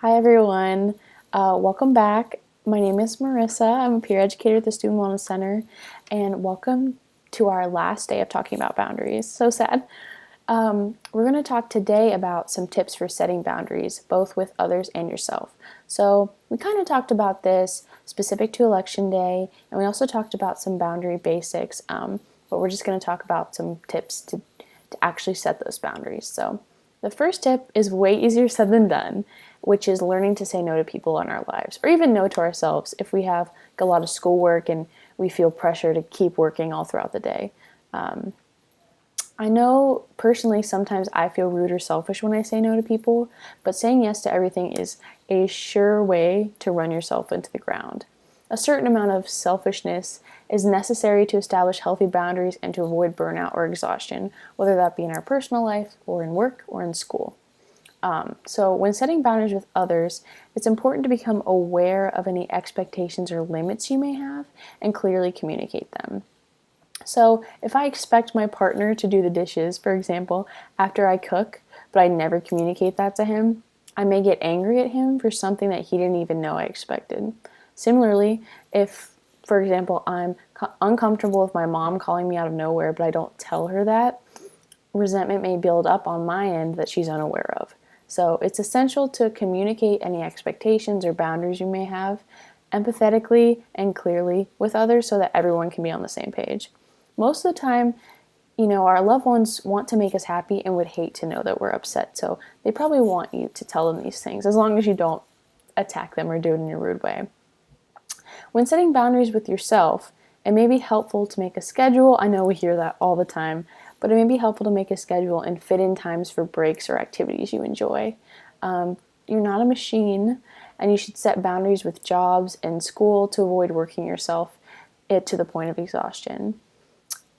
Hi everyone, welcome back. My name is Marissa. I'm a peer educator at the Student Wellness Center, and welcome to our last day of talking about boundaries. So sad. We're going to talk today about some tips for setting boundaries, both with others and yourself. So we kind of talked about this specific to Election Day, and we also talked about some boundary basics, but we're just going to talk about some tips to actually set those boundaries. So the first tip is way easier said than done, which is learning to say no to people in our lives, or even no to ourselves if we have a lot of schoolwork and we feel pressure to keep working all throughout the day. I know personally sometimes I feel rude or selfish when I say no to people, but saying yes to everything is a sure way to run yourself into the ground. A certain amount of selfishness is necessary to establish healthy boundaries and to avoid burnout or exhaustion, whether that be in our personal life or in work or in school. So when setting boundaries with others, it's important to become aware of any expectations or limits you may have and clearly communicate them. So if I expect my partner to do the dishes, for example, after I cook, but I never communicate that to him, I may get angry at him for something that he didn't even know I expected. Similarly, if, for example, I'm uncomfortable with my mom calling me out of nowhere, but I don't tell her that, resentment may build up on my end that she's unaware of. So it's essential to communicate any expectations or boundaries you may have empathetically and clearly with others so that everyone can be on the same page. Most of the time, our loved ones want to make us happy and would hate to know that we're upset. So they probably want you to tell them these things as long as you don't attack them or do it in a rude way. When setting boundaries with yourself, it may be helpful to make a schedule. I know we hear that all the time, but it may be helpful to make a schedule and fit in times for breaks or activities you enjoy. You're not a machine, and you should set boundaries with jobs and school to avoid working yourself to the point of exhaustion.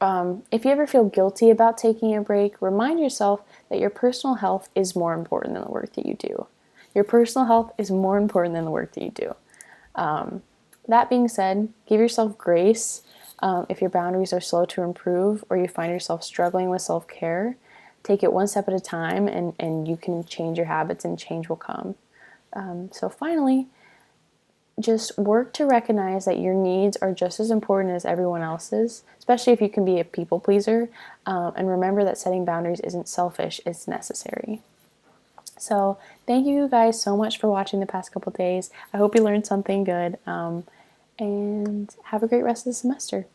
If you ever feel guilty about taking a break, remind yourself that your personal health is more important than the work that you do. Your personal health is more important than the work that you do. That being said, give yourself grace if your boundaries are slow to improve or you find yourself struggling with self-care. Take it one step at a time and you can change your habits and change will come. So finally, just work to recognize that your needs are just as important as everyone else's, especially if you can be a people pleaser. And remember that setting boundaries isn't selfish, it's necessary. So thank you guys so much for watching the past couple days. I hope you learned something good. And have a great rest of the semester.